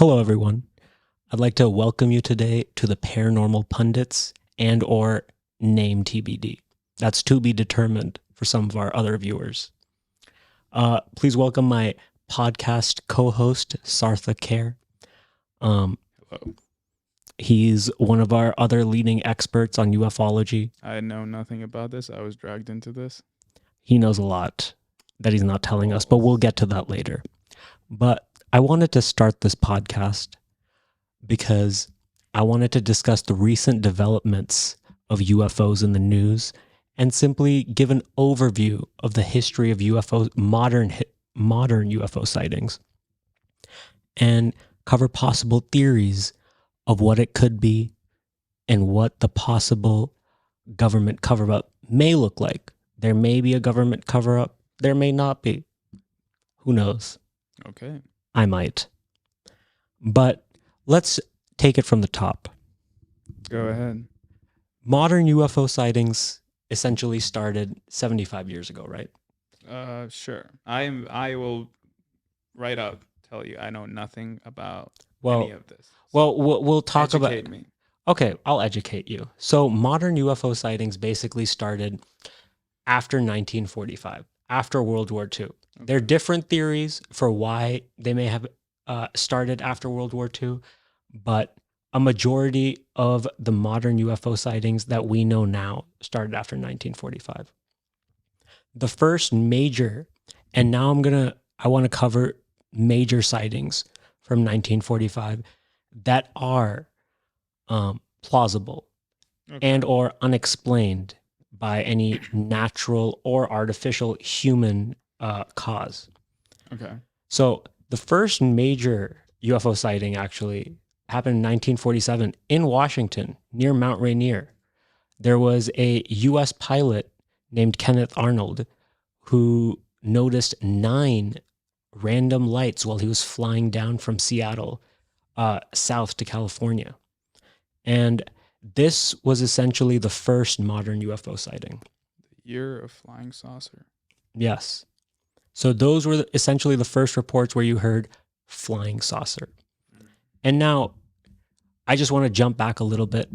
Hello, everyone. I'd like to welcome you today to the Paranormal Pandits and or name TBD. That's to be determined for some of our other viewers. Please welcome my podcast co-host, Sartha Care. Hello. He's one of our other leading experts on ufology. I know nothing about this. I was dragged into this. He knows a lot that he's not telling us, but we'll get to that later. But I wanted to start this podcast because I wanted to discuss the recent developments of UFOs in the news and simply give an overview of the history of UFOs, modern UFO sightings, and cover possible theories of what it could be and what the possible government cover-up may look like. There may be a government cover-up. There may not be. Who knows? Okay. I might. But let's take it from the top. Go ahead. Modern UFO sightings essentially started 75 years ago, right? Sure. I will right up tell you I know nothing about Well, any of this. Well, we'll talk about. Educate me. Okay, I'll educate you. So modern UFO sightings basically started after 1945, after World War II. There are different theories for why they may have started after World War II, but a majority of the modern UFO sightings that we know now started after 1945. The first major, and now I want to cover major sightings from 1945 that are plausible and or unexplained by any natural or artificial human cause. Okay. So the first major UFO sighting actually happened in 1947 in Washington near Mount Rainier. There was a U.S. pilot named Kenneth Arnold who noticed 9 random lights while he was flying down from Seattle south to California. And this was essentially the first modern UFO sighting. The year of flying saucer. Yes. So those were essentially the first reports where you heard flying saucer. And now I just want to jump back a little bit.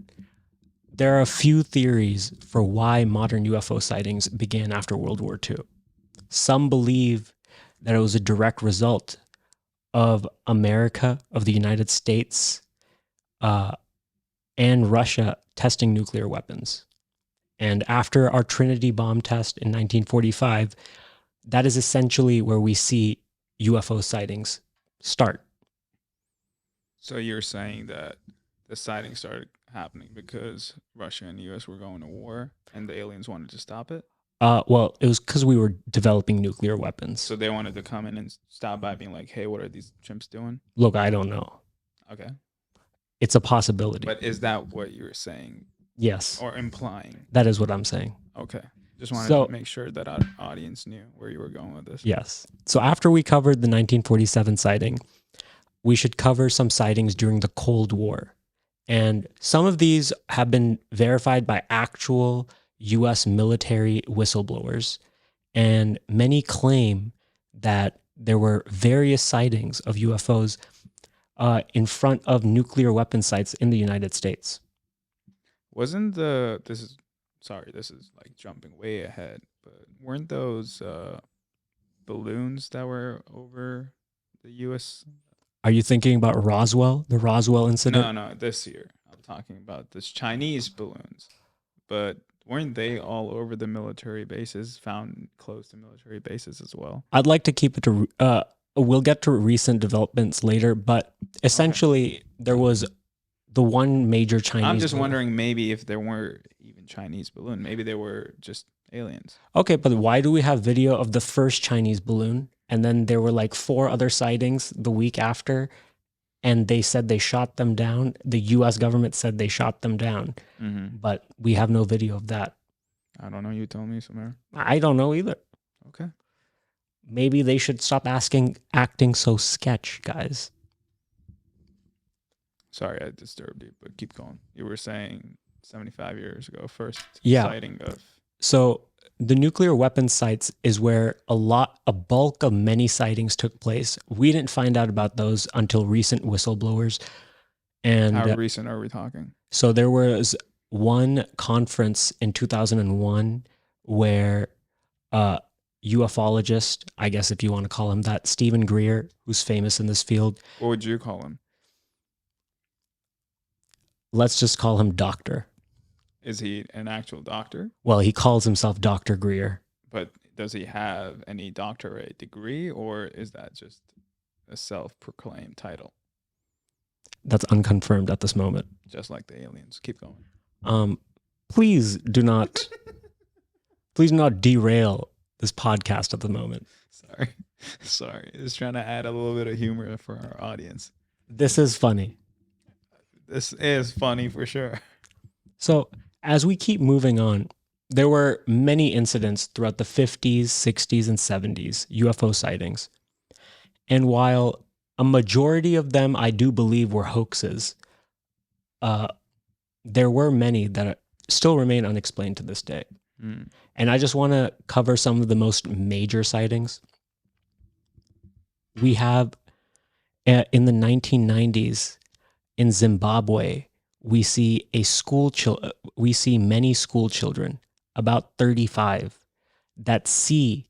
There are a few theories for why modern UFO sightings began after World War II. Some believe that it was a direct result of America, of the United States, and Russia testing nuclear weapons. And after our Trinity bomb test in 1945, that is essentially where we see UFO sightings start. So you're saying that the sighting started happening because Russia and the U.S. were going to war and the aliens wanted to stop it? Well, it was because we were developing nuclear weapons. So they wanted to come in and stop by being like, hey, what are these chimps doing? Look, I don't know. Okay. It's a possibility. But is that what you're saying? Yes. Or implying? That is what I'm saying. Okay. Just wanted to make sure that our audience knew where you were going with this. Yes. So after we covered the 1947 sighting, we should cover some sightings during the Cold War. And some of these have been verified by actual U.S. military whistleblowers. And many claim that there were various sightings of UFOs in front of nuclear weapon sites in the United States. Wasn't this is like jumping way ahead, but weren't those balloons that were over the U.S.? Are you thinking about Roswell, the Roswell incident? No, this year. I'm talking about this Chinese balloons. But weren't they all over the military bases, found close to military bases as well? I'd like to keep it to, we'll get to recent developments later, but essentially there was the one major Chinese I'm just balloon. wondering maybe if there weren't even Chinese balloon. Maybe they were just aliens. Okay, but why do we have video of the first Chinese balloon? And then there were like 4 other sightings the week after, and they said they shot them down. The U.S. government said they shot them down, but we have no video of that. I don't know. You told me, Samir. I don't know either. Okay. Maybe they should stop acting so sketch, guys. Sorry, I disturbed you, but keep going. You were saying 75 years ago, first Yeah. sighting of... So the nuclear weapons sites is where a bulk of many sightings took place. We didn't find out about those until recent whistleblowers. How And recent are we talking? so there was one conference in 2001 where uh, ufologist, I guess if you want to call him that, Stephen Greer, who's famous in this field. What would you call him? Let's just call him Doctor. Is he an actual doctor? Well, he calls himself Dr. Greer. But does he have any doctorate degree, or is that just a self-proclaimed title? That's unconfirmed at this moment. Just like the aliens. Keep going. Please do not derail this podcast at the moment. Sorry. Just trying to add a little bit of humor for our audience. This is funny. This is funny for sure. So as we keep moving on, there were many incidents throughout the 50s, 60s, and 70s, UFO sightings. And while a majority of them I do believe were hoaxes, there were many that still remain unexplained to this day. And I just want to cover some of the most major sightings. We have in the 1990s in Zimbabwe, we see many school children, about 35, that see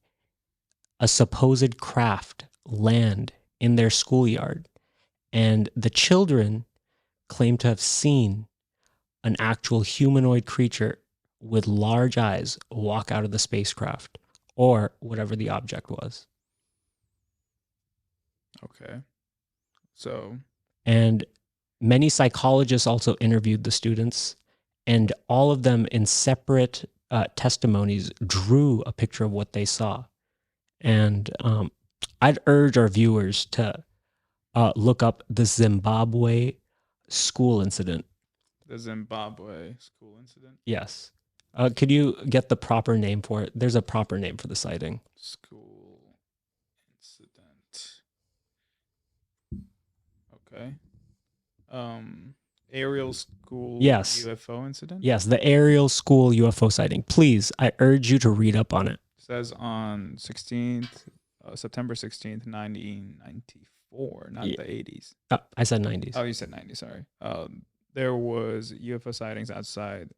a supposed craft land in their schoolyard, and the children claim to have seen an actual humanoid creature with large eyes walk out of the spacecraft or whatever the object was. Okay. So. And many psychologists also interviewed the students, and all of them in separate testimonies drew a picture of what they saw. And I'd urge our viewers to look up the Zimbabwe school incident. The Zimbabwe school incident? Yes. Could you get the proper name for it? There's a proper name for the sighting. School incident. Okay. Aerial school UFO incident? Yes, the aerial school UFO sighting. Please, I urge you to read up on it. It says on September 16th, 1994, not the 80s. I said 90s. Oh, you said 90s, sorry. There was UFO sightings outside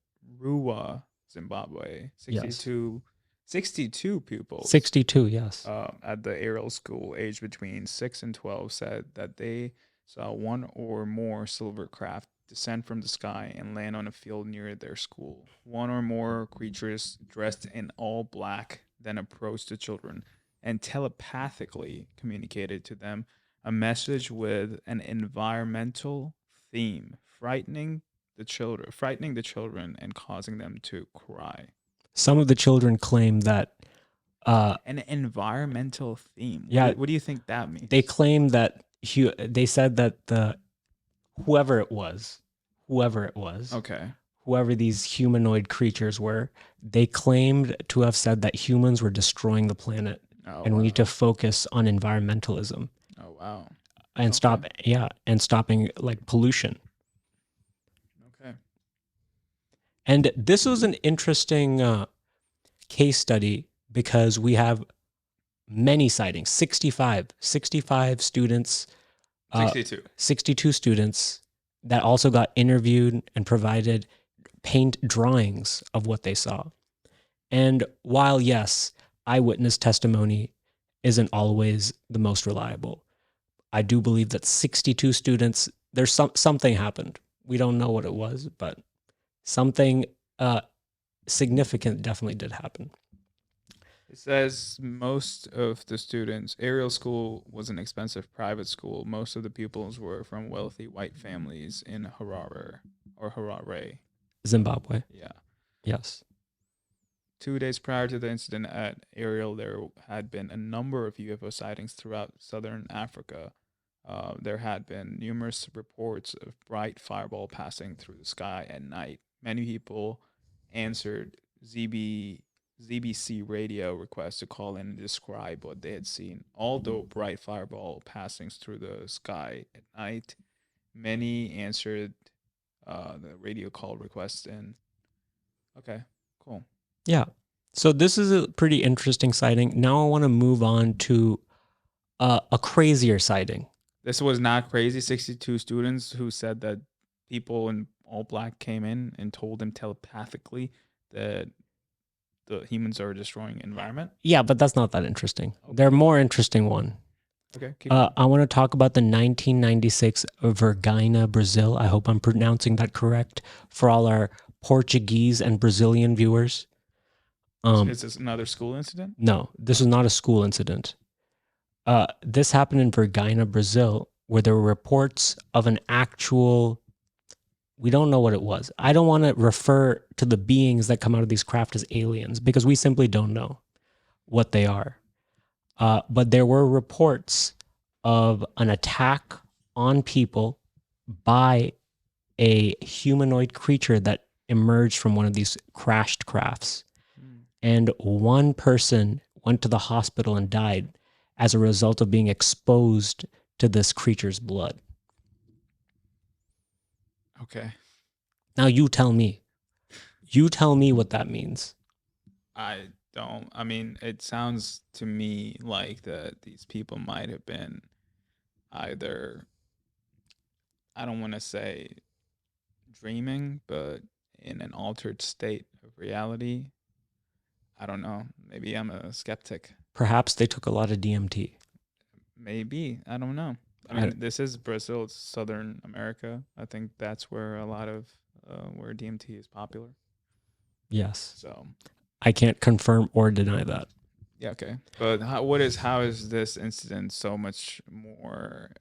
Ruwa, Zimbabwe. 62 pupils. 62, yes. At the aerial school, aged between 6 and 12, said that they saw one or more silver craft descend from the sky and land on a field near their school. One or more creatures dressed in all black then approached the children and telepathically communicated to them a message with an environmental theme, frightening the children and causing them to cry. Some of the children claim that an environmental theme. Yeah, what do you think that means? They claim that they said that whoever it was, okay, whoever these humanoid creatures were, they claimed to have said that humans were destroying the planet, and we need to focus on environmentalism. Oh wow! And stopping like pollution. Okay. And this was an interesting case study because we have many sightings, 65 students, 62 students that also got interviewed and provided paint drawings of what they saw. And while, yes, eyewitness testimony isn't always the most reliable, I do believe that 62 students, there's something happened. We don't know what it was, but something significant definitely did happen. It says most of the students, aerial school was an expensive private school. Most of the pupils were from wealthy white families in Harare. Zimbabwe. Yeah. Yes. 2 days prior to the incident at Ariel, there had been a number of UFO sightings throughout southern Africa. There had been numerous reports of bright fireball passing through the sky at night. Many people answered ZBC radio requests to call in and describe what they had seen. Although bright fireball passings through the sky at night, many answered the radio call requests. And okay, cool. Yeah. So this is a pretty interesting sighting. Now I want to move on to a crazier sighting. This was not crazy. 62 students who said that people in all black came in and told them telepathically that the humans are destroying environment. Yeah, but that's not that interesting. Okay. They're more interesting one. Okay, keep going. I want to talk about the 1996 Virginia, Brazil. I hope I'm pronouncing that correct for all our Portuguese and Brazilian viewers. Is this another school incident? No, this is not a school incident. This happened in Virginia, Brazil, where there were reports of an actual. We don't know what it was. I don't want to refer to the beings that come out of these craft as aliens because we simply don't know what they are. But there were reports of an attack on people by a humanoid creature that emerged from one of these crashed crafts. And one person went to the hospital and died as a result of being exposed to this creature's blood. Okay. Now you tell me. You tell me what that means. I don't. I mean, it sounds to me like that these people might have been either, I don't want to say dreaming, but in an altered state of reality. I don't know. Maybe I'm a skeptic. Perhaps they took a lot of DMT. Maybe. I don't know. I mean, this is Brazil. It's Southern America. I think that's where a lot of where DMT is popular. Yes. So I can't confirm or deny that. yeah, okay. But how is this incident so much more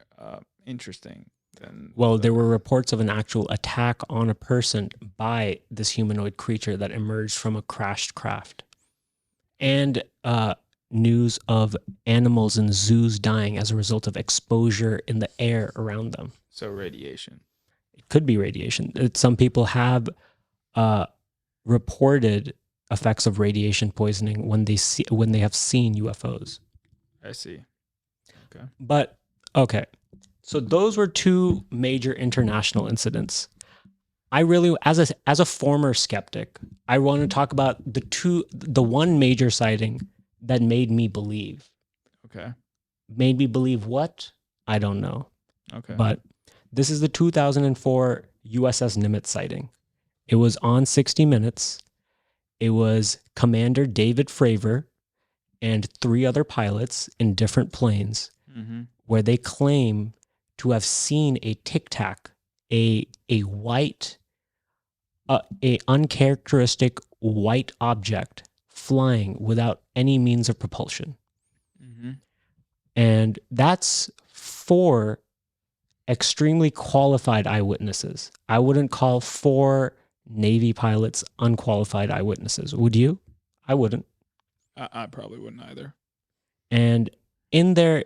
interesting than? Well, there were reports of an actual attack on a person by this humanoid creature that emerged from a crashed craft, and news of animals in zoos dying as a result of exposure in the air around them. So radiation. It could be radiation. Some people have reported effects of radiation poisoning when they have seen UFOs. I see. Okay. But okay. So those were two major international incidents. I really, as a former skeptic, I want to talk about the one major sighting that made me believe. Okay. Made me believe what? I don't know. Okay. But this is the 2004 USS Nimitz sighting. It was on 60 Minutes. It was Commander David Fravor and 3 other pilots in different planes, where they claim to have seen a Tic Tac, a white, a uncharacteristic white object flying without any means of propulsion. And that's 4 extremely qualified eyewitnesses. I wouldn't call 4 Navy pilots unqualified eyewitnesses. Would you? I wouldn't. I probably wouldn't either. And in their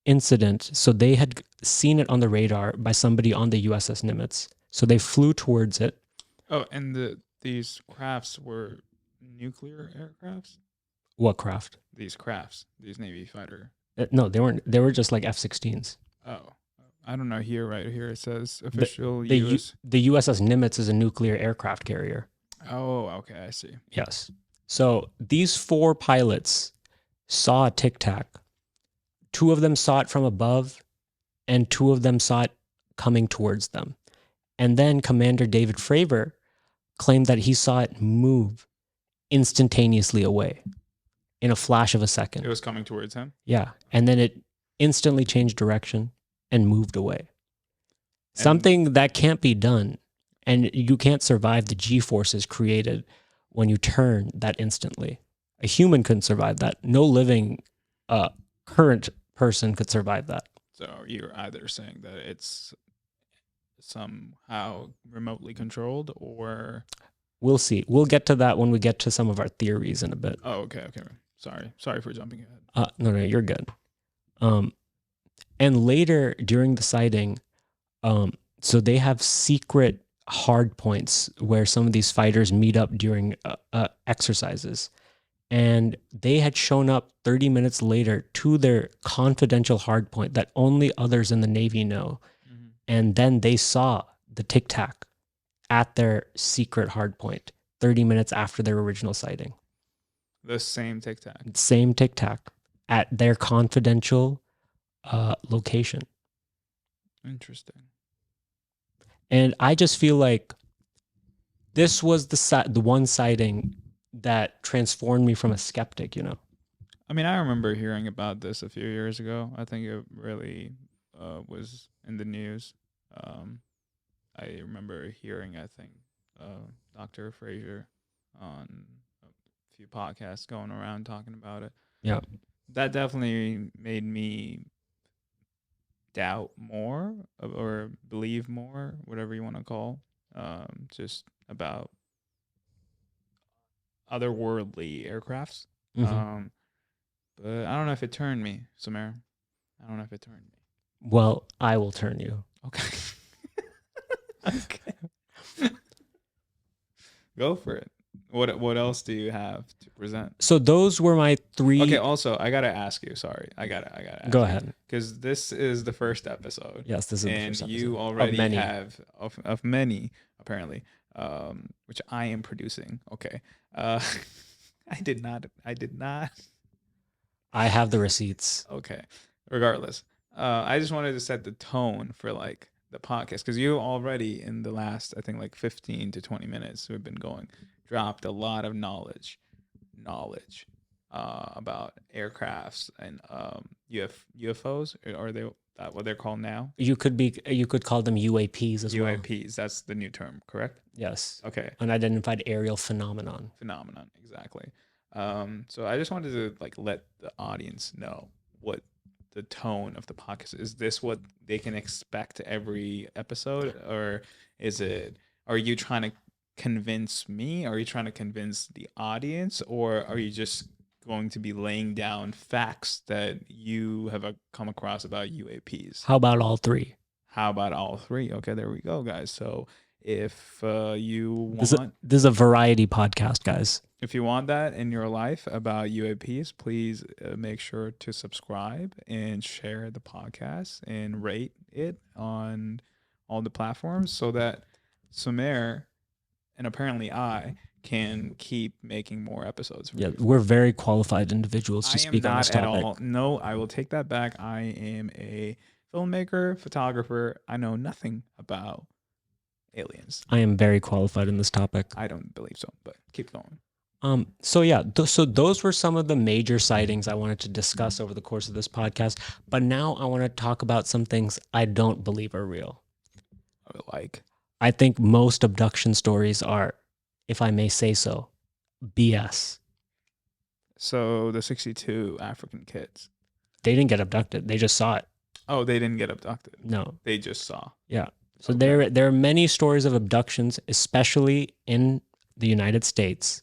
incident, so they had seen it on the radar by somebody on the USS Nimitz. So they flew towards it. Oh, and these crafts were nuclear aircrafts? What craft? These crafts, these Navy fighter. No, they weren't. They were just like F-16s. Oh, I don't know. Right here it says official The US. The USS Nimitz is a nuclear aircraft carrier. Oh, okay, I see. Yes. So these 4 pilots saw a Tic Tac. 2 of them saw it from above, and 2 of them saw it coming towards them. And then Commander David Fravor claimed that he saw it move instantaneously away in a flash of a second. It was coming towards him? Yeah. And then it instantly changed direction and moved away. Something that can't be done. And you can't survive the G-forces created when you turn that instantly. A human couldn't survive that. No living current person could survive that. So you're either saying that it's somehow remotely controlled, or we'll see. We'll get to that when we get to some of our theories in a bit. Oh, okay. Sorry for jumping ahead. No, you're good. And later during the sighting, so they have secret hard points where some of these fighters meet up during exercises. And they had shown up 30 minutes later to their confidential hard point that only others in the Navy know. And then they saw the Tic Tac at their secret hard point 30 minutes after their original sighting. The same Tic Tac. Same Tic Tac at their confidential location. Interesting. And I just feel like this was the one sighting that transformed me from a skeptic, you know? I mean, I remember hearing about this a few years ago. I think it really was in the news. Um, I remember hearing, I think, Dr. Frazier on a few podcasts going around talking about it. Yeah. That definitely made me doubt more or believe more, whatever you want to call, just about otherworldly aircrafts. Mm-hmm. But I don't know if it turned me, Samara. I don't know if it turned me. Well, I will turn you. Okay. Okay. Go for it. What else do you have to present? So those were my 3. Okay, also, I got to ask you, sorry. I got to ask Go you, ahead. cuz this is the first episode. Yes, this is the And first episode. you already have of many apparently, which I am producing. Okay. I did not. I have the receipts. Okay. Regardless, I just wanted to set the tone for like the podcast because you already in the last I think like 15 to 20 minutes we've been going dropped a lot of knowledge about aircrafts and UFOs. Are they what they're called now? You could call them UAPs as well. UAPs. That's the new term, correct? Yes. Okay. Unidentified aerial phenomenon. Exactly. So I just wanted to like let the audience know what the tone of the podcast is. This what they can expect every episode, or is it? Are you trying to convince me? Are you trying to convince the audience, or are you just going to be laying down facts that you have come across about UAPs? How about all 3? How about all 3? Okay, there we go, guys. So if you want this is a variety podcast, guys. If you want that in your life about UAPs, please make sure to subscribe and share the podcast and rate it on all the platforms so that Sumer and apparently I can keep making more episodes. Yeah, we're very qualified individuals to speak on this topic. At all. No, I will take that back. I am a filmmaker, photographer. I know nothing about aliens. I am very qualified in this topic. I don't believe so, but keep going. So yeah, so those were some of the major sightings I wanted to discuss over the course of this podcast. But now I want to talk about some things I don't believe are real. Like, I think most abduction stories are, if I may say so, BS. So the 62 African kids, they didn't get abducted. They just saw it. Oh, they didn't get abducted. No, they just saw. Yeah. So there are many stories of abductions, especially in the United States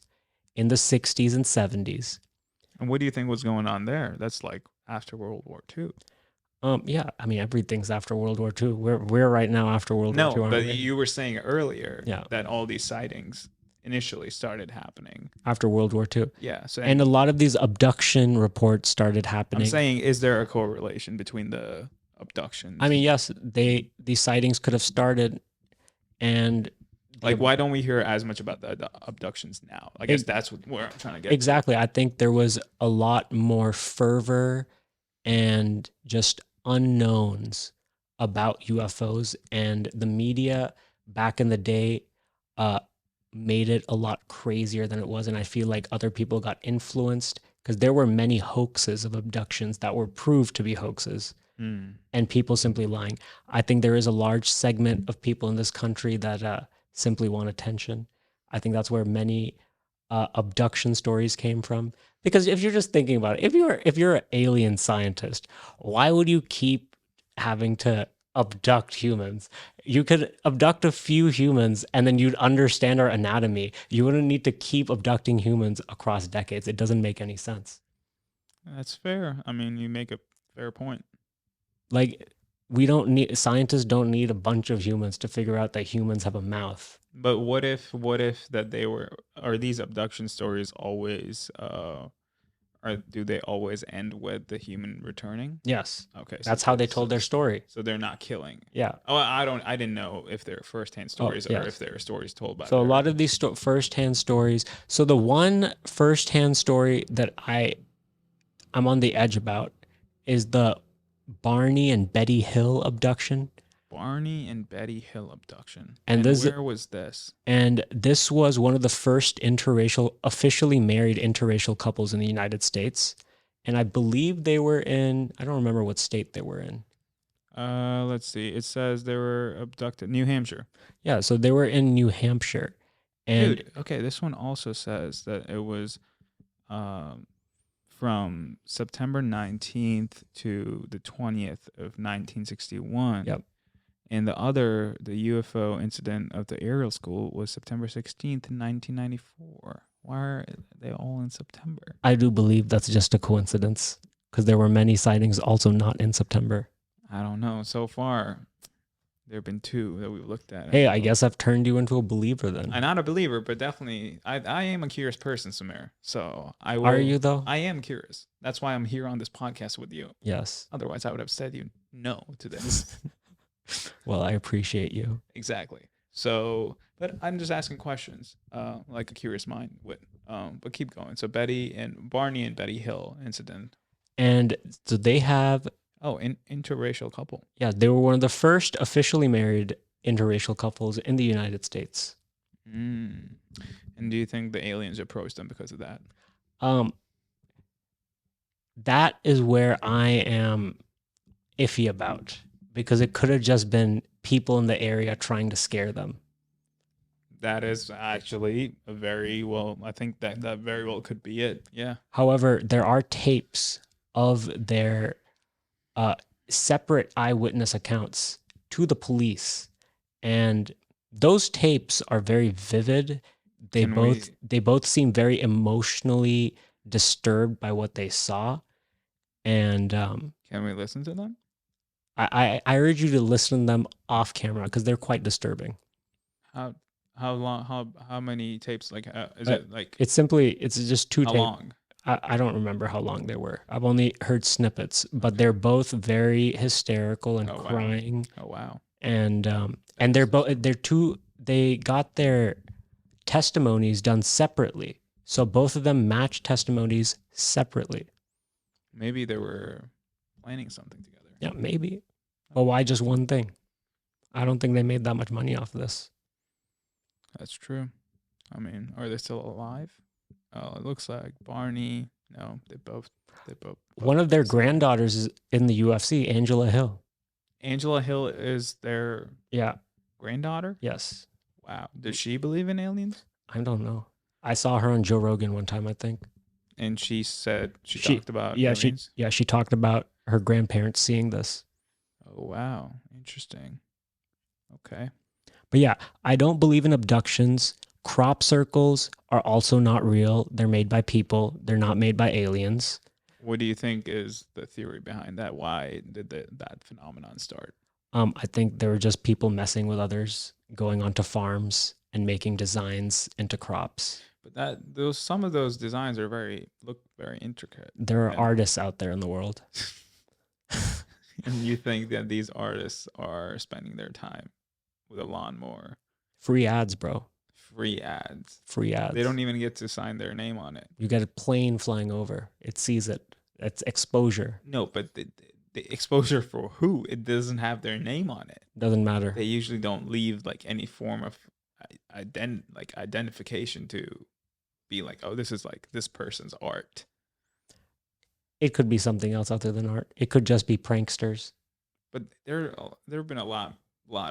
in the 60s and 70s. And what do you think was going on there? That's like after World War II. Yeah, I mean everything's after World War II. We're right now after World War II. No, but you were saying earlier Yeah. that all these sightings initially started happening after World War II. Yeah. So and a lot of these abduction reports started happening. I'm saying, is there a correlation between the abductions? I mean, yes, these sightings could have started, and like, why don't we hear as much about the abductions now? I guess that's where I'm trying to get. Exactly. I think there was a lot more fervor and just unknowns about UFOs, and the media back in the day made it a lot crazier than it was. And I feel like other people got influenced because there were many hoaxes of abductions that were proved to be hoaxes. And people simply lying. I think there is a large segment of people in this country that simply want attention. I think that's where many abduction stories came from. Because if you're just thinking about it, if you're an alien scientist, why would you keep having to abduct humans? You could abduct a few humans and then you'd understand our anatomy. You wouldn't need to keep abducting humans across decades. It doesn't make any sense. That's fair. I mean, you make a fair point. Like, scientists don't need a bunch of humans to figure out that humans have a mouth. But what if that are these abduction stories always Or do they always end with the human returning? Yes. Okay, That's how they told their story. So they're not killing. Yeah. Oh, I didn't know if they're firsthand stories or yes. if they're stories told by. So a lot of these firsthand stories. So the one firsthand story that I'm on the edge about is the Barney and Betty Hill abduction. Barney and Betty Hill abduction. And where was this? And this was one of the first officially married interracial couples in the United States. And I believe they were in, I don't remember what state they were in. Let's see. It says they were abducted New Hampshire. Yeah, so they were in New Hampshire. And Dude, okay, this one also says that it was from September 19th to the 20th of 1961. Yep. And the UFO incident of the aerial school was September 16th, 1994. Why are they all in September? I do believe that's just a coincidence because there were many sightings also not in September. I don't know. So far, there have been 2 that we've looked at. Hey, I guess I've turned you into a believer then. I'm not a believer, but definitely, I am a curious person, Samir. So I will. Are you though? I am curious. That's why I'm here on this podcast with you. Yes. Otherwise, I would have said you no to this. Well, I appreciate you. Exactly. So, but I'm just asking questions, like a curious mind would. But keep going. So Barney and Betty Hill incident. And so they have. Oh, interracial couple. Yeah, they were one of the first officially married interracial couples in the United States. And do you think the aliens approached them because of that? That is where I am iffy about, because it could have just been people in the area trying to scare them. That is actually I think that very well could be it. Yeah. However, there are tapes of their separate eyewitness accounts to the police, and those tapes are very vivid. They both seem very emotionally disturbed by what they saw, and can we listen to them? I urge you to listen to them off camera because they're quite disturbing. How long? How many tapes? Like, is it like? It's just 2 tapes. How long? I don't remember how long they were. I've only heard snippets, but they're both very hysterical and crying. Wow. Oh wow! And they got their testimonies done separately, so both of them match testimonies separately. Maybe they were planning something together. Yeah, maybe. But why just one thing? I don't think they made that much money off of this. That's true. I mean, are they still alive? Oh, it looks like Barney. No, they both. One of their granddaughters is in the UFC, Angela Hill. Angela Hill is their granddaughter? Yes. Wow. Does she believe in aliens? I don't know. I saw her on Joe Rogan one time, I think. And she said she talked about aliens? She talked about her grandparents seeing this. Oh, wow. Interesting. Okay. But yeah, I don't believe in abductions. Crop circles are also not real. They're made by people. They're not made by aliens. What do you think is the theory behind that? Why did that phenomenon start? I think there were just people messing with others, going onto farms and making designs into crops. But some of those designs look very intricate. There are artists out there in the world. And you think that these artists are spending their time with a lawnmower? Free ads, bro. Free ads. They don't even get to sign their name on it. You get a plane flying over. It sees it. It's exposure. No, but the exposure for who? It doesn't have their name on it. Doesn't matter. They usually don't leave like any form of identification to be like, oh, this is like this person's art. It could be something else other than art. It could just be pranksters. But there have been a lot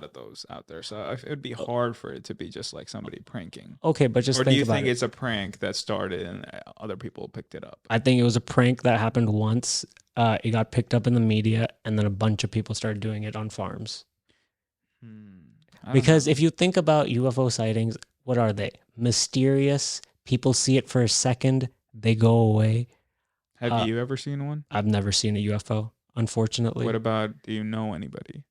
of those out there, so it would be hard for it to be just like somebody pranking. Okay, but just think about it. Or do you think it's a prank that started and other people picked it up? I think it was a prank that happened once. It got picked up in the media, and then a bunch of people started doing it on farms. Because if you think about UFO sightings, what are they? Mysterious. People see it for a second, they go away. Have you ever seen one? I've never seen a UFO, unfortunately. What about, do you know anybody?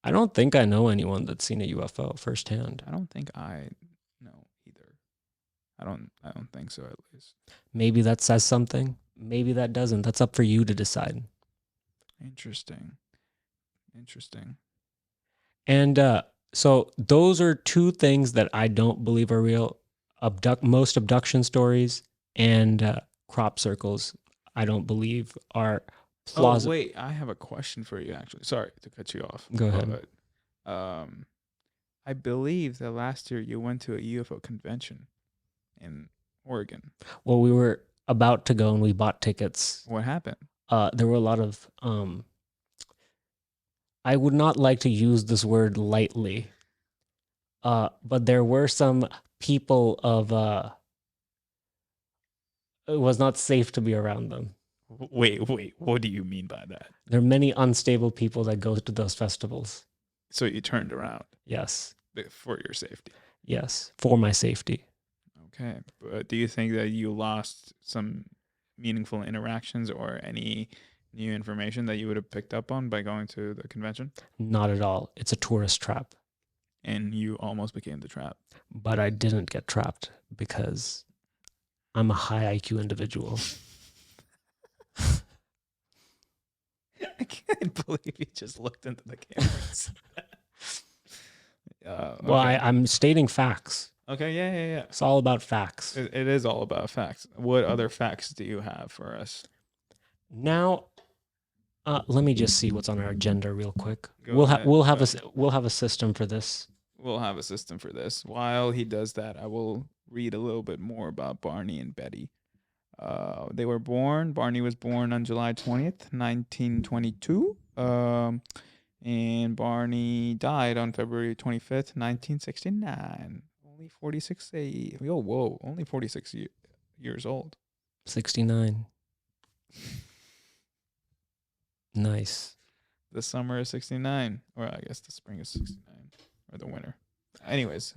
I don't think I know anyone that's seen a UFO firsthand. I don't think I know either. I don't think so, at least. Maybe that says something. maybe that doesn't. That's up for you to decide. Interesting. Interesting. And so those are two things that I don't believe are real. Most abduction stories and crop circles, I don't believe are Oh, plausible. wait, I have a question for you actually. Sorry to cut you off. Go ahead. But I believe that last year you went to a UFO convention in Oregon. Well, we were about to go and we bought tickets. What happened? There were a lot of I would not like to use this word lightly. But there were some people of it was not safe to be around them. Wait, what do you mean by that? There are many unstable people that go to those festivals. So you turned around Yes. for your safety. Yes, for my safety. Okay. But do you think that you lost some meaningful interactions or any new information that you would have picked up on by going to the convention? Not at all. It's a tourist trap. And you almost became the trap. But I didn't get trapped because I'm a high IQ individual. I can't believe you just looked into the cameras. Well, Okay. I'm stating facts. Okay, yeah. It's all about facts. It is all about facts. What other facts do you have for us? Now, let me just see what's on our agenda real quick. Go We'll ahead, we'll go have ahead. we'll have a system for this. We'll have a system for this. While he does that, I will read a little bit more about Barney and Betty. They were born. Barney was born on July 20th, 1922. And Barney died on February 25th, 1969. Only 46 only 46 years old. 69. Nice. The summer is 69, or I guess the spring is 69, or the winter. Anyways,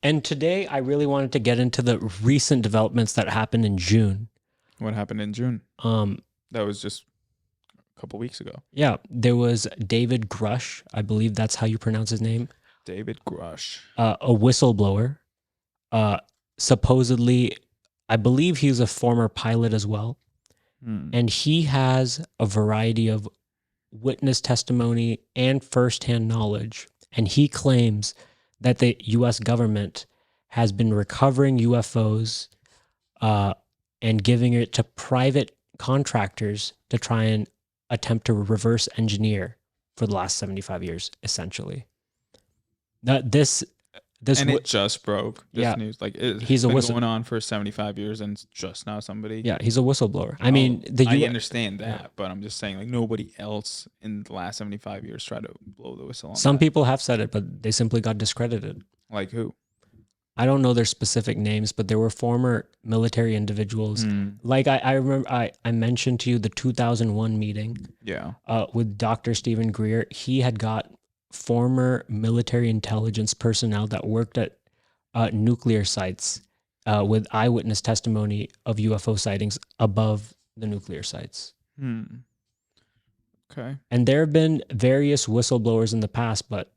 And today I really wanted to get into the recent developments that happened in June. what happened in June? That was just a couple weeks ago. Yeah, there was David Grusch. I believe that's how you pronounce his name. David Grusch. A whistleblower. Supposedly, I believe he's a former pilot as well. And he has a variety of witness testimony and firsthand knowledge. And he claims that the U.S. government has been recovering UFOs and giving it to private contractors to try and attempt to reverse engineer for the last 75 years, essentially. And it just broke. This Yeah. news, like He's a been whistle- going on for 75 years, and it's just now somebody. Yeah, he's a whistleblower. I mean, I understand that, but I'm just saying, like, nobody else in the last 75 years tried to blow the whistle on some that. people have said it, but they simply got discredited. Like who? I don't know their specific names, but there were former military individuals. Like I remember I mentioned to you the 2001 meeting Yeah. with Dr. Stephen Greer. He had got former military intelligence personnel that worked at nuclear sites with eyewitness testimony of UFO sightings above the nuclear sites. Okay. And there have been various whistleblowers in the past, but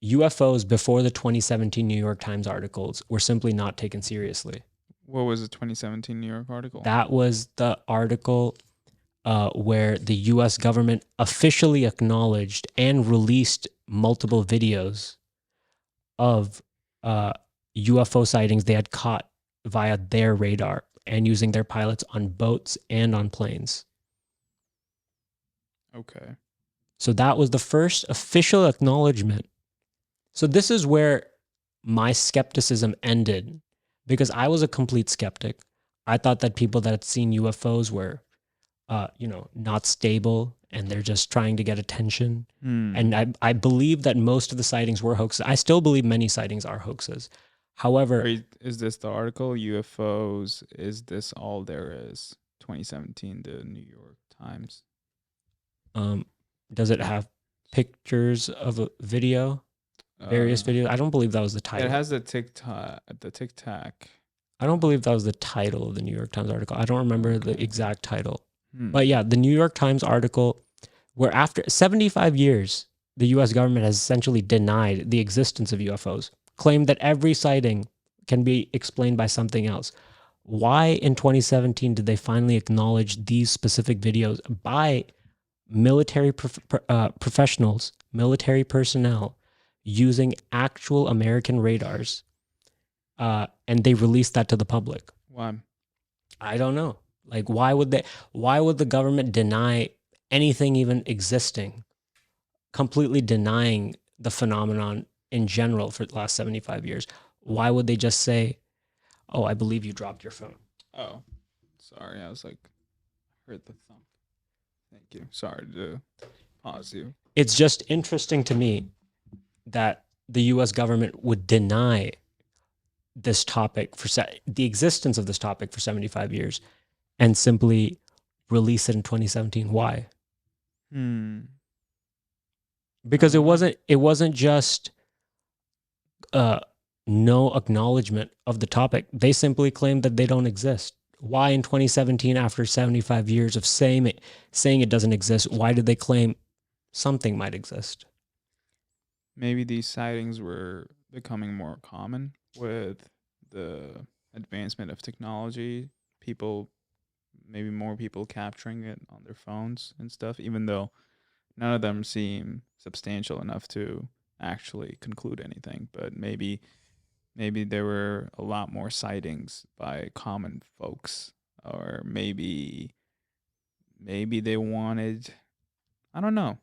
UFOs before the 2017 New York Times articles were simply not taken seriously. What was the 2017 New York article? That was the article where the U.S. government officially acknowledged and released multiple videos of UFO sightings they had caught via their radar and using their pilots on boats and on planes. Okay. So that was the first official acknowledgement. So this is where my skepticism ended, because I was a complete skeptic. I thought that people that had seen UFOs were, not stable and they're just trying to get attention. And I believe that most of the sightings were hoaxes. I still believe many sightings are hoaxes. However, Is this the article? UFOs, is this all there is? 2017, the New York Times. does it have pictures of a video? Various videos? I don't believe that was the title. It has the tic-tac. I don't believe that was the title of the New York Times article. I don't remember the exact title. But yeah, the New York Times article, where after 75 years, the U.S. government has essentially denied the existence of UFOs, claimed that every sighting can be explained by something else. Why in 2017 did they finally acknowledge these specific videos by military professionals, military personnel using actual American radars, and they released that to the public? Why? I don't know. Like, why would they? Why would the government deny anything even existing? Completely denying the phenomenon in general for the last 75 years. Why would they just say, "Oh, I believe you dropped your phone"? Oh, sorry. I was like, heard the thump. Thank you. Sorry to pause you. It's just interesting to me that the U.S. government would deny this topic for the existence of this topic for 75 years and simply release it in 2017. Why? Because it wasn't just no acknowledgement of the topic. They simply claimed that they don't exist. Why in 2017, after 75 years of saying it doesn't exist, why did they claim something might exist? Maybe these sightings were becoming more common with the advancement of technology. Maybe more people capturing it on their phones and stuff, even though none of them seem substantial enough to actually conclude anything. But maybe there were a lot more sightings by common folks, or maybe they wanted, I don't know.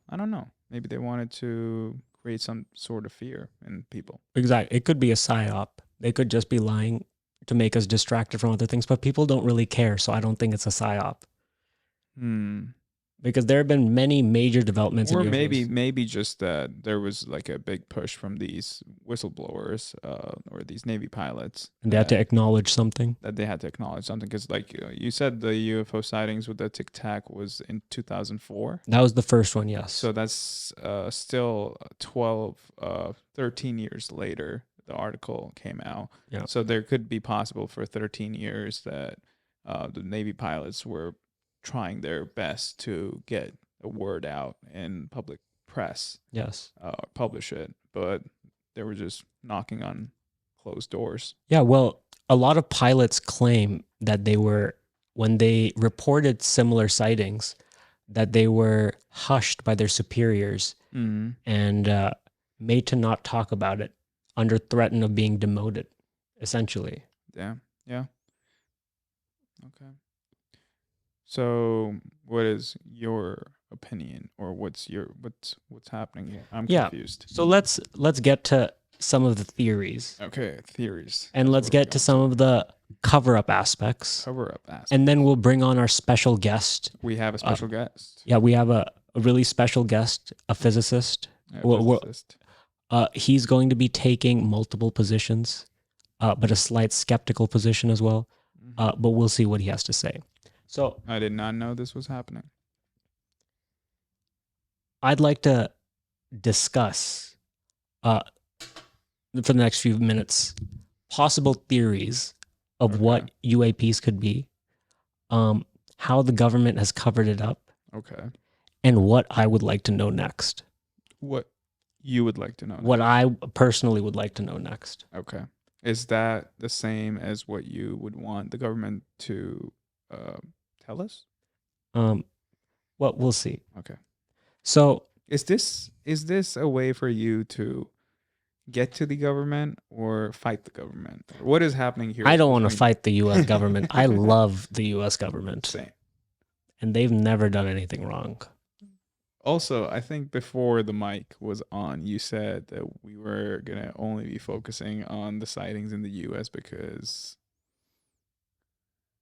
Maybe they wanted to create some sort of fear in people. Exactly. It could be a psyop. They could just be lying to make us distracted from other things, but people don't really care, so I don't think it's a psyop. Because there have been many major developments Or in UFOs. maybe just that there was like a big push from these whistleblowers or these Navy pilots. And they had to acknowledge something. That they had to acknowledge something, because like you said, the UFO sightings with the Tic Tac was in 2004. That was the first one, yes. So that's still 13 years later, the article came out. Yeah. So there could be possible for 13 years that the Navy pilots were trying their best to get a word out in public press. Yes. Publish it, but they were just knocking on closed doors. Yeah, well, a lot of pilots claim that when they reported similar sightings, that they were hushed by their superiors and made to not talk about it under threat of being demoted, essentially. Yeah. Okay. So, what is your opinion, or what's happening here? I'm confused. So let's get to some of the theories. Okay, theories. And let's get to some of the cover-up aspects. And then we'll bring on our special guest. We have a special guest. Yeah, we have a really special guest, a physicist. He's going to be taking multiple positions, but a slight skeptical position as well. But we'll see what he has to say. So I did not know this was happening. I'd like to discuss for the next few minutes possible theories of what UAPs could be, how the government has covered it up, and what I would like to know next. What you would like to know? What I personally would like to know next. Okay. Is that the same as what you would want the government to tell us? Well, we'll see. Okay. So is this a way for you to get to the government or fight the government? What is happening here? I don't want to fight the U.S. government. I love the U.S. government. Same. And they've never done anything wrong. Also, I think before the mic was on, you said that we were going to only be focusing on the sightings in the U.S. because...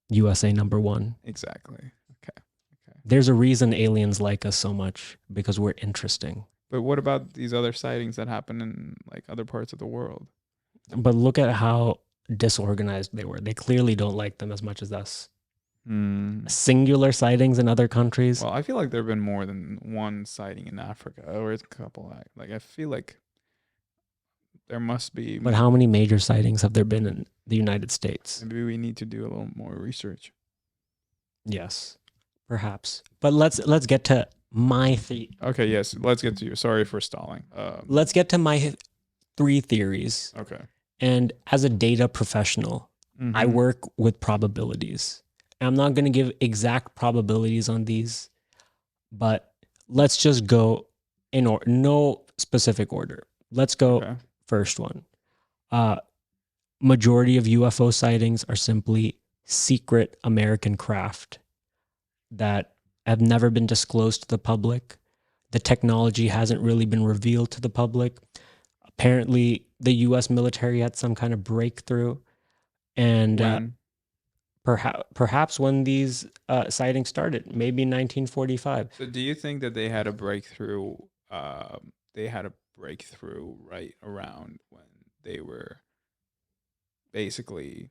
USA #1. Exactly. Okay. There's a reason aliens like us so much, because we're interesting. But what about these other sightings that happen in like other parts of the world? But look at how disorganized they were. They clearly don't like them as much as us. Singular sightings in other countries. Well, I feel like there have been more than one sighting in Africa, or a couple. Like I feel like there must be. But how many major sightings have there been in the United States? Maybe we need to do a little more research. Yes, perhaps. But let's get to my Okay, yes, let's get to you. Sorry for stalling. Let's get to my 3 theories. Okay. And as a data professional, I Mm-hmm. work with probabilities. I'm not going to give exact probabilities on these, but let's just go in order, no specific order. Let's go Okay. first one. Uh, Majority of UFO sightings are simply secret American craft that have never been disclosed to the public. The technology hasn't really been revealed to the public. Apparently, the US military had some kind of breakthrough, and When? perhaps when these sightings started, maybe 1945. So do you think that they had a breakthrough? They had a breakthrough right around when they were basically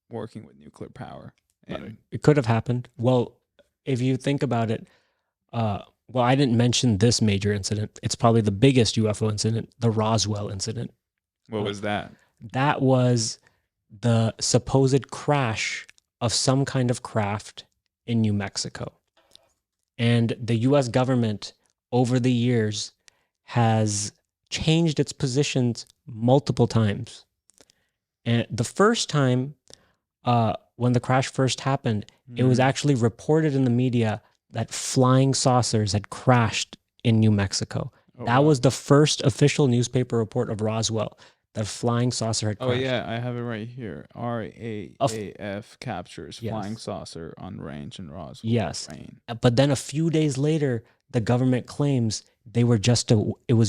working with nuclear power, and It could have happened. Well, if you think about it, well, I didn't mention this major incident. It's probably the biggest UFO incident, the Roswell incident. what Uh, was that? that was the supposed crash of some kind of craft in New Mexico. And the US government over the years has changed its positions multiple times. And the first time, when the crash first happened, it was Mhm. actually reported in the media that flying saucers had crashed in New Mexico. Oh That wow. was the first official newspaper report of Roswell. That flying saucer had Oh crashed. yeah, I have it right here. RAAF captures flying Yes. saucer on range in Roswell, Yes. Maine. But then a few days later, the government claims it was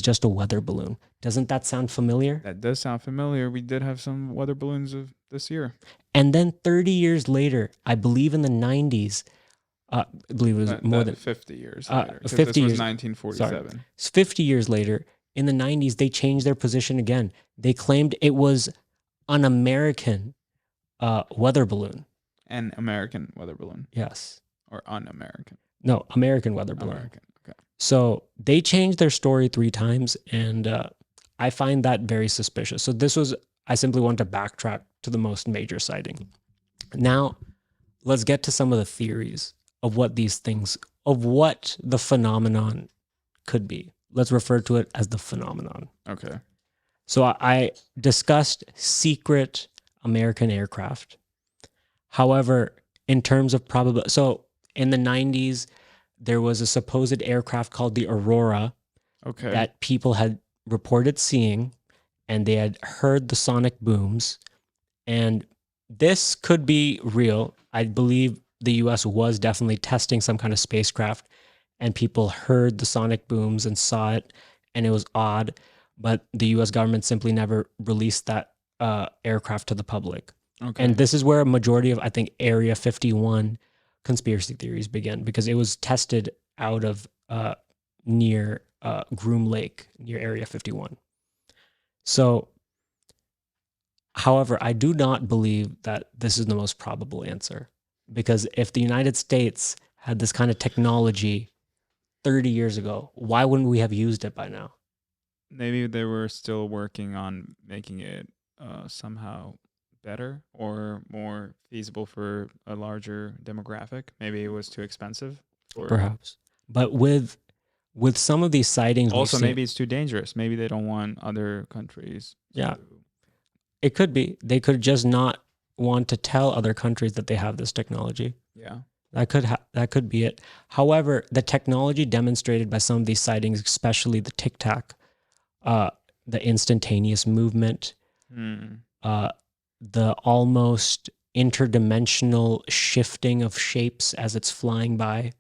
just a weather balloon. Doesn't that sound familiar? That does sound familiar. We did have some weather balloons of this year. And then 30 years later, I believe in the 90s, I believe it was more than 50 years later, because 50 this was years. Sorry, 1947. it's 50 years later. In the 90s, they changed their position again. They claimed it was an American weather balloon. An American weather balloon, Yes. or un-American? No, American weather balloon. American. Okay. So they changed their story 3 times, and I find that very suspicious. So I simply want to backtrack to the most major sighting. Now, let's get to some of the theories of what the phenomenon could be. Let's refer to it as the phenomenon. Okay. So I discussed secret American aircraft. However, in terms of probability, so in the 90s, there was a supposed aircraft called the Aurora Okay. that people had reported seeing, and they had heard the sonic booms. And this could be real. I believe the US was definitely testing some kind of spacecraft, and people heard the sonic booms and saw it, and it was odd. But the US government simply never released that aircraft to the public. Okay. And this is where a majority of, I think, Area 51 conspiracy theories begin, because it was tested out of near Groom Lake, near Area 51. So, however, I do not believe that this is the most probable answer, because if the United States had this kind of technology 30 years ago, why wouldn't we have used it by now? Maybe they were still working on making it somehow better or more feasible for a larger demographic. Maybe it was too expensive. Or Perhaps. But with some of these sightings, we've also seen, maybe it's too dangerous. Maybe they don't want other countries yeah, to. it could be. They could just not want to tell other countries that they have this technology. Yeah. That could be it. However, the technology demonstrated by some of these sightings, especially the tic tac, the instantaneous movement, Hmm. the almost interdimensional shifting of shapes as it's flying by,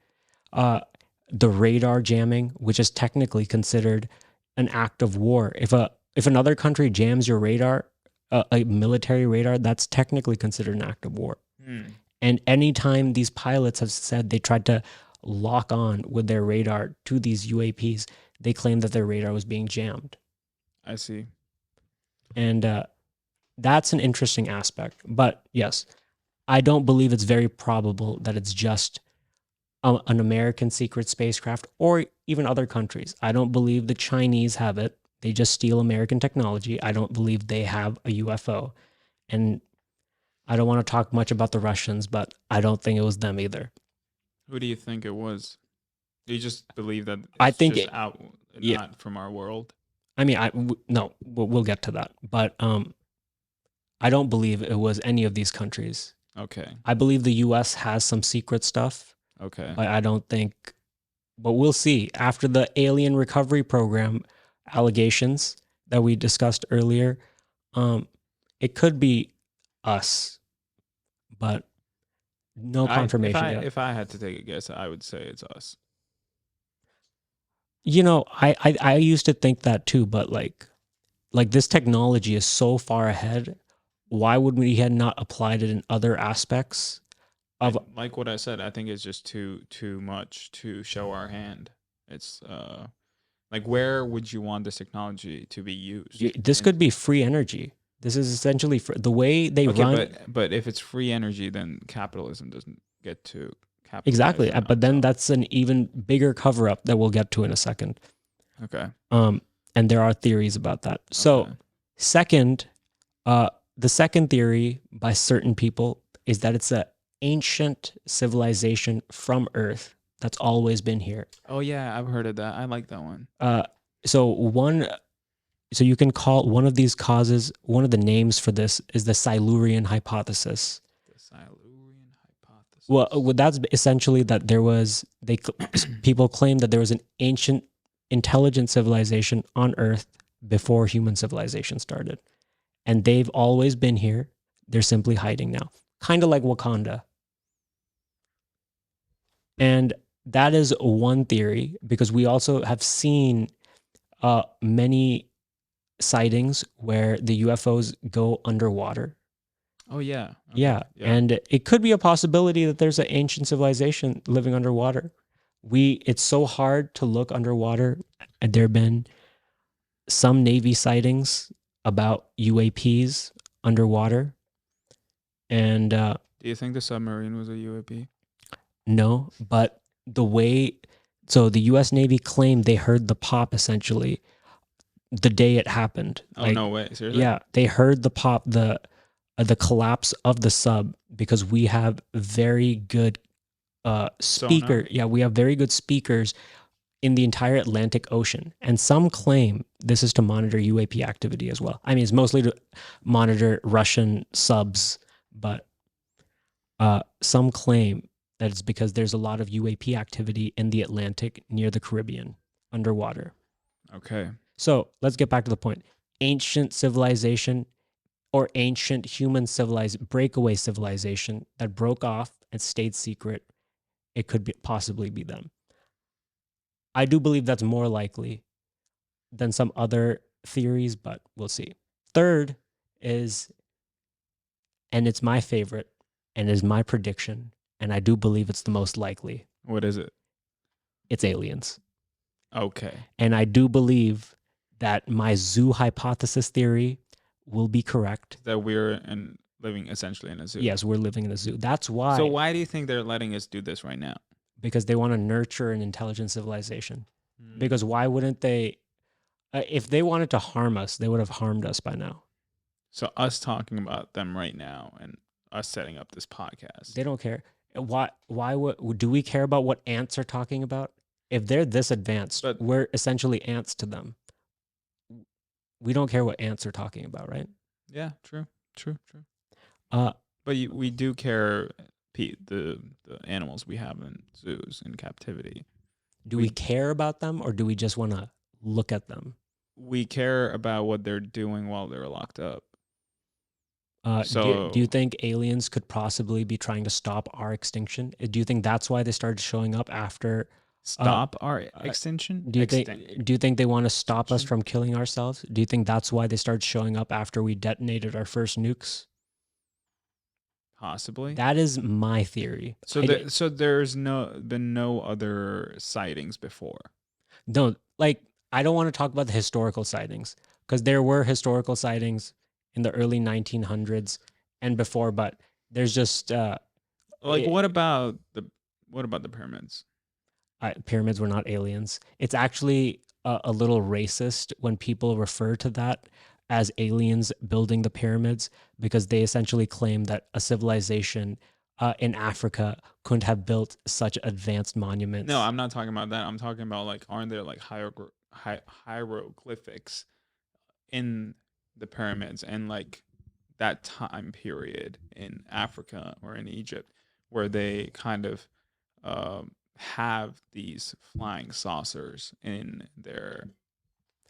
the radar jamming, which is technically considered an act of war. If another country jams your radar, a military radar, that's technically considered an act of war. Hmm. And anytime these pilots have said they tried to lock on with their radar to these UAPs, they claim that their radar was being jammed. I see. And that's an interesting aspect. But yes, I don't believe it's very probable that it's just an American secret spacecraft or even other countries. I don't believe the Chinese have it. They just steal American technology. I don't believe they have a UFO. And I don't want to talk much about the Russians, but I don't think it was them either. Who do you think it was? Do you just believe that I it's think just it, out, yeah. not from our world? I mean, no, we'll get to that. But I don't believe it was any of these countries. Okay. I believe the US has some secret stuff, Okay. but I don't think, but we'll see. After the alien recovery program allegations that we discussed earlier, um, it could be us, but no confirmation yet. If I had to take a guess, I would say it's us. You know, I used to think that too, but like this technology is so far ahead. Why would we had not applied it in other aspects of Like what I said, I think it's just too much to show our hand. It's like, where would you want this technology to be used? this And could be free energy. This is essentially the way they okay, run. but if it's free energy, then capitalism doesn't get to capitalize Exactly. on But then top. that's an even bigger cover up that we'll get to in a second. Okay. And there are theories about that. So, Okay. second, the second theory by certain people is that it's an ancient civilization from Earth that's always been here. Oh yeah, I've heard of that. I like that one. So one, so you can call one of these causes. One of the names for this is the Silurian hypothesis. The Silurian hypothesis. Well, that's essentially that there was people claim that there was an ancient intelligent civilization on Earth before human civilization started, and they've always been here. They're simply hiding now, kind of like Wakanda. And that is one theory because we also have seen many sightings where the UFOs go underwater. Oh yeah. Okay. Yeah. And it could be a possibility that there's an ancient civilization living underwater. It's so hard to look underwater. And there have been some Navy sightings about UAPs underwater. And do you think the submarine was a UAP? no, but so the US Navy claimed they heard the pop essentially the day it happened. Oh no way! Seriously? Yeah, they heard the pop, the collapse of the sub because we have very good speaker. Sonar? Yeah, we have very good speakers in the entire Atlantic Ocean, and some claim this is to monitor UAP activity as well. I mean, it's mostly to monitor Russian subs, but some claim that it's because there's a lot of UAP activity in the Atlantic near the Caribbean underwater. Okay. So let's get back to the point. Ancient civilization or ancient human breakaway civilization that broke off and stayed secret. It could possibly be them. I do believe that's more likely than some other theories, but we'll see. Third is, and it's my favorite and is my prediction, and I do believe it's the most likely. What is it? It's aliens. Okay. And I do believe that my zoo hypothesis theory will be correct. That we're living essentially in a zoo. Yes, we're living in a zoo. That's why. So why do you think they're letting us do this right now? Because they want to nurture an intelligent civilization. Because why wouldn't they? If they wanted to harm us, they would have harmed us by now. So us talking about them right now and us setting up this podcast. They don't care. Why do we care about what ants are talking about? If they're this advanced, we're essentially ants to them. We don't care what ants are talking about, right? Yeah, true. But we do care the animals we have in zoos in captivity. Do we care about them, or do we just want to look at them? We care about what they're doing while they're locked up. Do you think aliens could possibly be trying to stop our extinction? Do you think that's why they started showing up after? Stop our extinction? Do you think they want to stop us from killing ourselves? Do you think that's why they started showing up after we detonated our first nukes? Possibly. That is my theory. So there's been no other sightings before. No, like I don't want to talk about the historical sightings because there were historical sightings in the early 1900s and before, but there's just what about the pyramids? Pyramids were not aliens. It's actually a little racist when people refer to that as aliens building the pyramids because they essentially claim that a civilization in Africa couldn't have built such advanced monuments. No, I'm not talking about that. I'm talking about aren't there hieroglyphics in the pyramids and that time period in Africa or in Egypt where they kind of have these flying saucers in their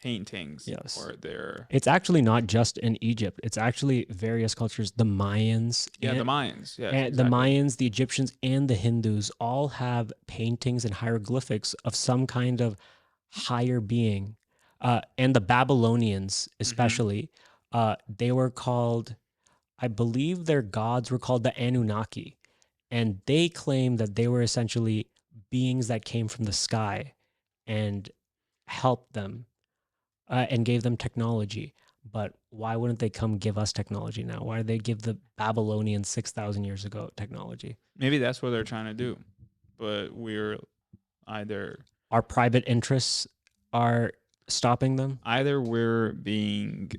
paintings Yes. or their It's actually not just in Egypt. It's actually various cultures. The Mayans, the Mayans. Yes, and the exactly. Mayans, the Egyptians, and the Hindus all have paintings and hieroglyphics of some kind of higher being. And the Babylonians, Mm-hmm. especially, they were called, I believe their gods were called the Anunnaki. And they claim that they were essentially beings that came from the sky and helped them and gave them technology. But why wouldn't they come give us technology now? Why did they give the Babylonians 6,000 years ago technology? Maybe that's what they're trying to do, but either Our private interests are stopping them. we're being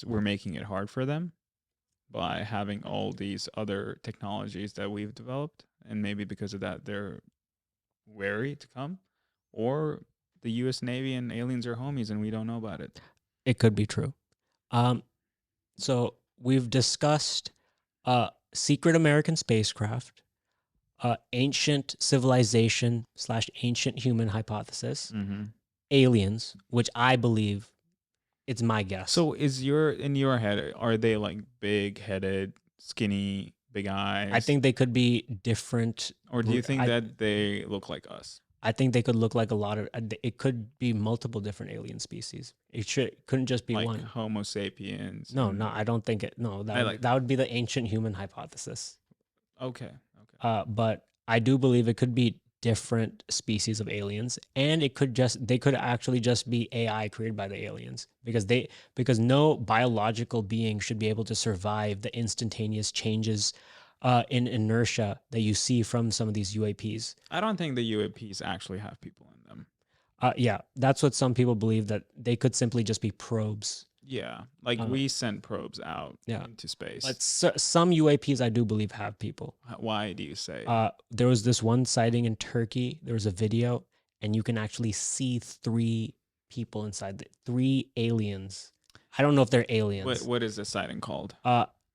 we're making it hard for them by having all these other technologies that we've developed, and maybe because of that they're wary to come, or the U.S. Navy and aliens are homies and we don't know about it. It could be true. Um, so we've discussed secret American spacecraft, ancient civilization slash ancient human hypothesis, Mm-hmm. aliens, which I believe it's my guess. So in your head, are they like big headed, skinny, big eyes? I think they could be different. Or do you think that they look like us? I think they could look like a lot of. It could be multiple different alien species. Couldn't just be Like one. Homo sapiens. No, no, I don't think it. No, that would be the ancient human hypothesis. Okay. Okay. But I do believe it could be different species of aliens, and they could actually just be AI created by the aliens because no biological being should be able to survive the instantaneous changes in inertia that you see from some of these UAPs. I don't think the UAPs actually have people in them. Yeah, that's what some people believe, that they could simply just be probes. Yeah, like we sent probes out into space. But some UAPs I do believe have people. Why do you say? There was this one sighting in Turkey. There was a video, and you can actually see 3 people inside, 3 aliens. I don't know if they're aliens. What is the sighting called?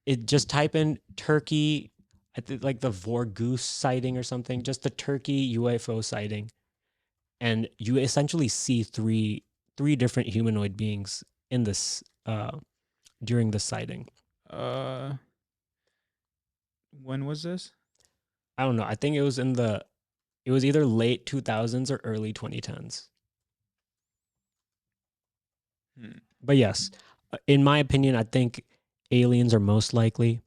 It just type in Turkey, I think like the Vorgoose sighting or something. Just the Turkey UFO sighting, and you essentially see three different humanoid beings in this during the sighting. When was this? I don't know. I think it was either late 2000s or early 2010s. But yes, in my opinion, I think aliens are most likely.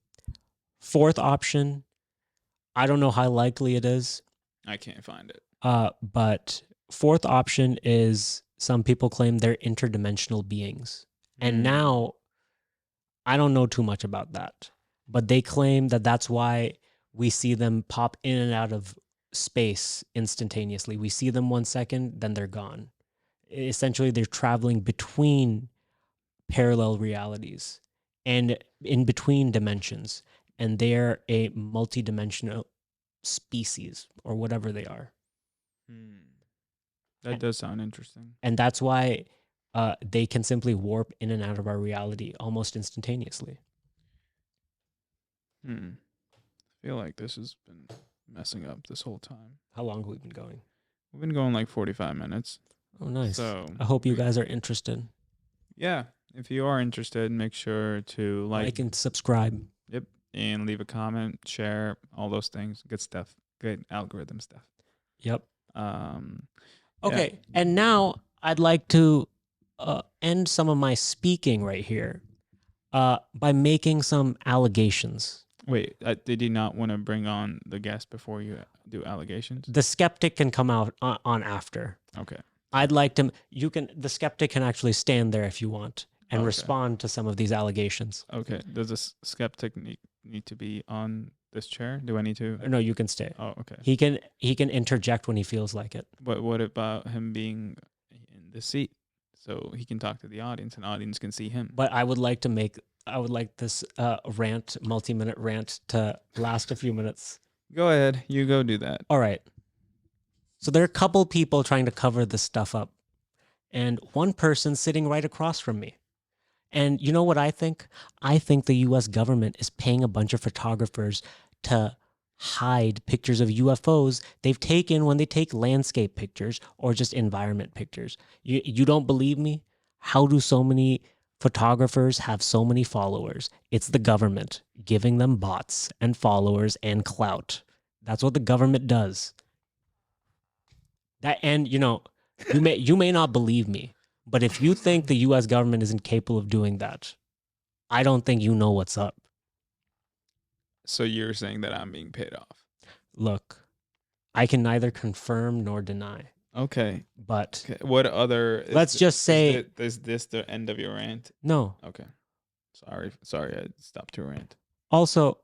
4th option, I don't know how likely it is. I can't find it. But 4th option is some people claim they're interdimensional beings. And now I don't know too much about that, but they claim that that's why we see them pop in and out of space instantaneously. We see them 1 second, then they're gone. Essentially, they're traveling between parallel realities and in between dimensions, and they're a multidimensional species or whatever they are. That does sound interesting. And that's why they can simply warp in and out of our reality almost instantaneously. I feel like this has been messing up this whole time. How long have we been going? We've been going like 45 minutes. Oh, nice. So I hope you guys are interested. Yeah. If you are interested, make sure to like and subscribe. Yep. And leave a comment, share, all those things. Good stuff. Good algorithm stuff. Yep. Okay. Yeah. And now I'd like to end some of my speaking right here by making some allegations. Wait, did you not want to bring on the guest before you do allegations? The skeptic can come out on after. Okay. I'd like to. The skeptic can actually stand there if you want and respond to some of these allegations. Okay. Does a skeptic need to be on this chair? Do I need to? No, you can stay. Oh, okay. He can interject when he feels like it. But what about him being in the seat so he can talk to the audience and audience can see him? But I would like this multi-minute rant to last a few minutes. Go ahead. You go do that. All right. So there are a couple people trying to cover this stuff up, and one person sitting right across from me. And you know what I think? I think the US government is paying a bunch of photographers to hide pictures of UFOs they've taken when they take landscape pictures or just environment pictures. You don't believe me? How do so many photographers have so many followers? It's the government giving them bots and followers and clout. That's what the government does. That, and you may not believe me, but if you think the US government isn't capable of doing that, I don't think you know what's up. So you're saying that I'm being paid off? Look, I can neither confirm nor deny. Okay. But Okay. What other? let's just say is this the end of your rant? no. Okay. Sorry, I stopped your rant. Also,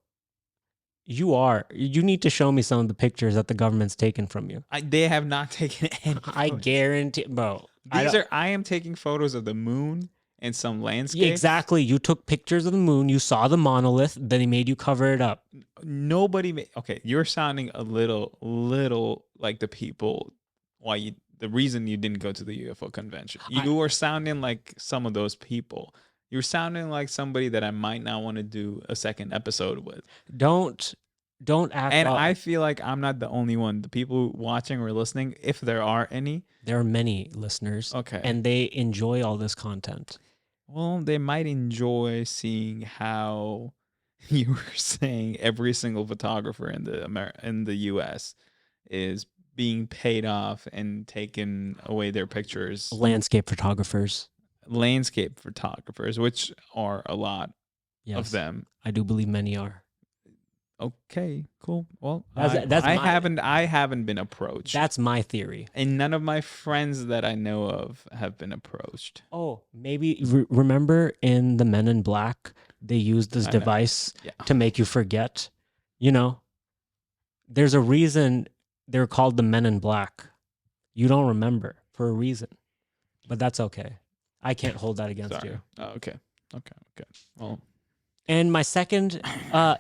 you need to show me some of the pictures that the government's taken from you. They have not taken any. I guarantee, bro. I am taking photos of the moon and some landscape. Yeah, exactly. You took pictures of the moon. You saw the monolith. Then they made you cover it up. Okay, you're sounding a little like the people. The reason you didn't go to the UFO convention. You were sounding like some of those people. You're sounding like somebody that I might not want to do a second episode with. Don't act. And I feel like I'm not the only one. The people watching or listening, if there are any, there are many listeners. Okay. And they enjoy all this content. Well, they might enjoy seeing how you were saying every single photographer in the US is being paid off and taken away their pictures. Landscape photographers, which are a lot of them. I do believe many are. Okay, cool. Well, I haven't been approached. That's my theory. And none of my friends that I know of have been approached. Oh, maybe remember in the Men in Black, they used this device to make you forget. There's a reason they're called the Men in Black. You don't remember for a reason, but that's okay. I can't hold that against you. Oh, okay. Well. And my second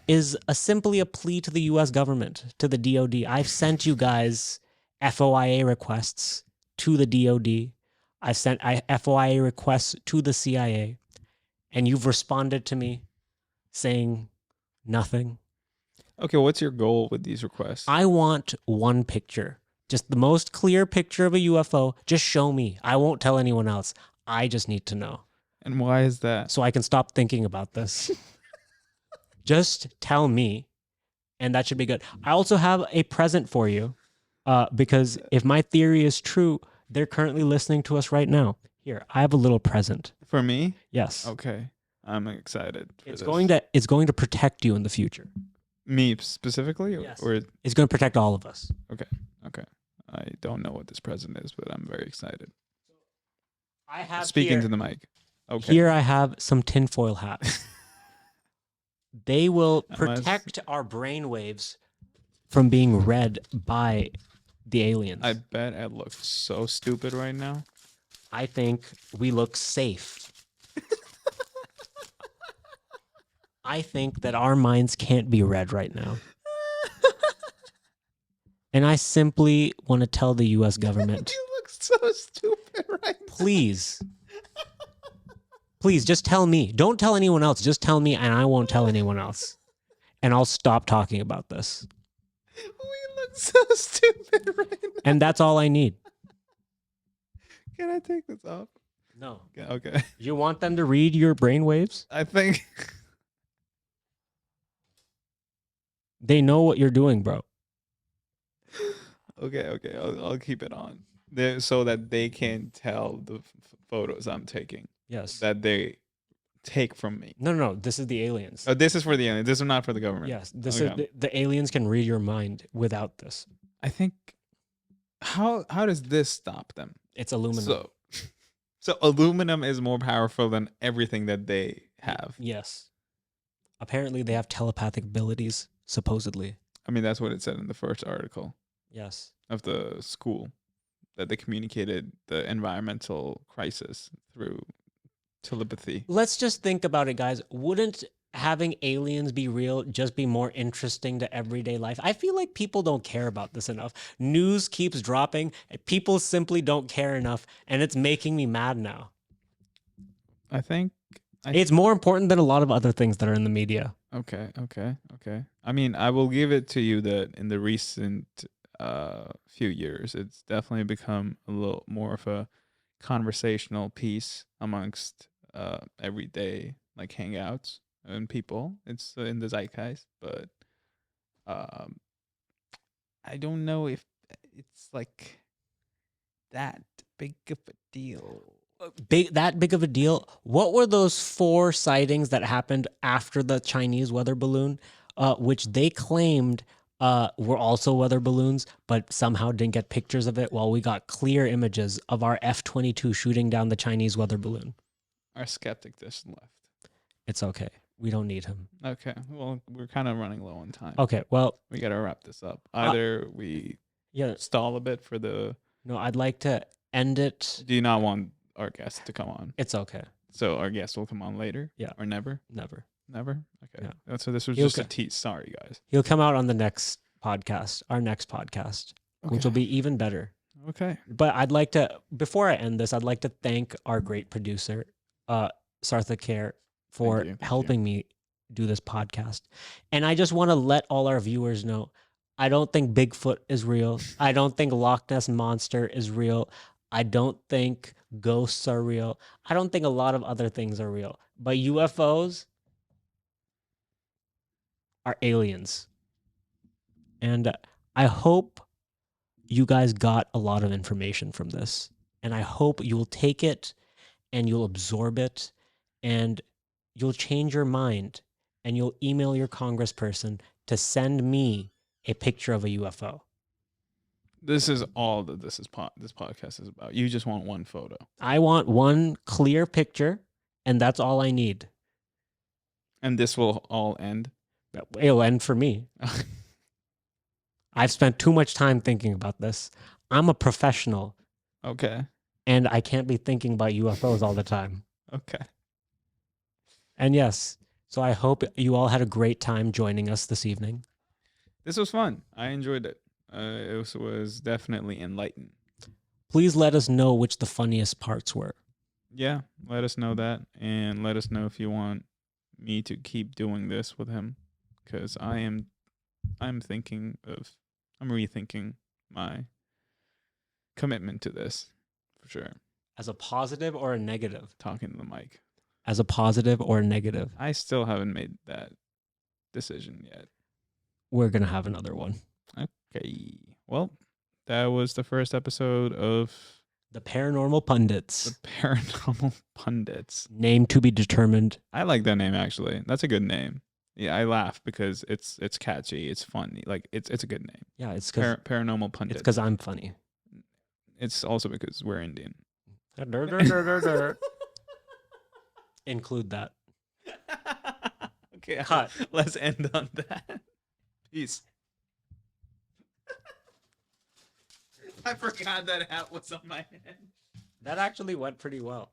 is simply a plea to the U.S. government, to the DOD. I've sent you guys FOIA requests to the DOD. I've sent FOIA requests to the CIA. And you've responded to me saying nothing. Okay, what's your goal with these requests? I want one picture. Just the most clear picture of a UFO. Just show me. I won't tell anyone else. I just need to know. And why is that? So I can stop thinking about this. Just tell me, and that should be good. I also have a present for you, because if my theory is true, they're currently listening to us right now. Here, I have a little present. For me? Yes. Okay. I'm excited. It's going to protect you in the future. Me specifically? Yes. Or it's going to protect all of us. Okay. I don't know what this present is, but I'm very excited. I have Speaking to the mic. Okay. Here I have some tinfoil hats. They will protect our brainwaves from being read by the aliens. I bet I look so stupid right now. I think we look safe. I think that our minds can't be read right now. And I simply want to tell the U.S. government. You look so stupid right now. Please, just tell me. Don't tell anyone else. Just tell me, and I won't tell anyone else. And I'll stop talking about this. We look so stupid right now. And that's all I need. Can I take this off? No. Okay. You want them to read your brainwaves? I think... They know what you're doing, bro. Okay. I'll keep it on. So that they can tell the photos I'm taking. Yes. That they take from me. No. This is the aliens. Oh, this is for the aliens. This is not for the government. Yes. This is the aliens can read your mind without this. I think. How does this stop them? It's aluminum. So aluminum is more powerful than everything that they have. Yes. Apparently, they have telepathic abilities. Supposedly. I mean, that's what it said in the first article. Yes. Of the school, that they communicated the environmental crisis through telepathy. Let's just think about it, guys. Wouldn't having aliens be real just be more interesting to everyday life? I feel like people don't care about this enough. News keeps dropping. People simply don't care enough, and it's making me mad now. I think It's more important than a lot of other things that are in the media. Okay. I mean, I will give it to you that in the recent few years, it's definitely become a little more of a conversational piece amongst everyday like hangouts and people. It's in the zeitgeist, but um, I don't know if it's like that big of a deal. Big of a deal. What were those 4 sightings that happened after the Chinese weather balloon, which they claimed were also weather balloons, but somehow didn't get pictures of it while we got clear images of our F-22 shooting down the Chinese weather balloon? Our skeptic just left. It's okay. We don't need him. Okay, well, we're kind of running low on time. Okay, well, We got to wrap this up. Either we yeah, stall a bit for the. no, I'd like to end it. Do you not want our guest to come on? It's okay. So our guest will come on later? Yeah. Or never? Never. Never? Okay. Yeah. So this was He'll just a co- tease. Sorry, guys. He'll come out on the next podcast, our next podcast, which will be even better. Okay. But I'd like to, before I end this, I'd like to thank our great producer, Sartha Care, for Thank you. helping me do this podcast. And I just want to let all our viewers know, I don't think Bigfoot is real. I don't think Loch Ness Monster is real. I don't think ghosts are real. I don't think a lot of other things are real. But UFOs are aliens. And I hope you guys got a lot of information from this. And I hope you'll take it and you'll absorb it and you'll change your mind and you'll email your congressperson to send me a picture of a UFO. This is all that this podcast is about. You just want one photo. I want one clear picture, and that's all I need. And this will all end. It'll end for me. I've spent too much time thinking about this. I'm a professional. Okay. And I can't be thinking about UFOs all the time. Okay. And yes, so I hope you all had a great time joining us this evening. This was fun. I enjoyed it. It was definitely enlightening. Please let us know which the funniest parts were. Yeah, let us know that, and let us know if you want me to keep doing this with him, because I'm rethinking my commitment to this for sure. As a positive or a negative? Talking to the mic. As a positive or a negative? I still haven't made that decision yet. We're going to have another one. Okay. Well, that was the first episode of The Paranormal Pundits. The Paranormal Pundits. Name to be determined. I like that name, actually. That's a good name. Yeah, I laugh because it's catchy. It's funny. Like it's a good name. Yeah, it's because Paranormal Pundits. It's because I'm funny. It's also because we're Indian. Include that. Okay, Cut. Let's end on that. Peace. I forgot that hat was on my head. That actually went pretty well.